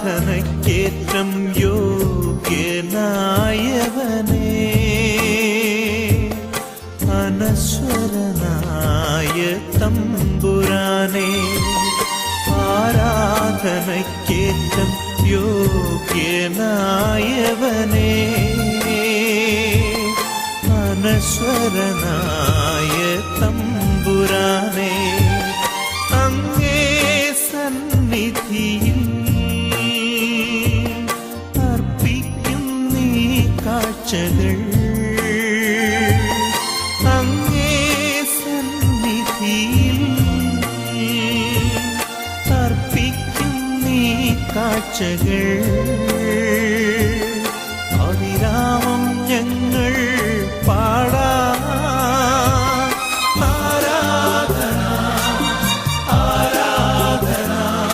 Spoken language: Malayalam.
ആരാധനയ്ക്കേറ്റം യോഗ്യനായവനേ, അനശ്വരനായ തമ്പുരാനേ, ആരാധനയ്ക്കേറ്റം യോഗ്യനായവനേ, അനശ്വരനായ തമ്പുരാനേ, അങ്ങേ സന്നിധിയിൽ അർപ്പിക്കും നീ കാഴ്ചകൾ, അങ്ങേ സന്നിധിയിൽ അർപ്പിക്കും നീ കാഴ്ചകൾ, അവിരാമം ഞങ്ങൾ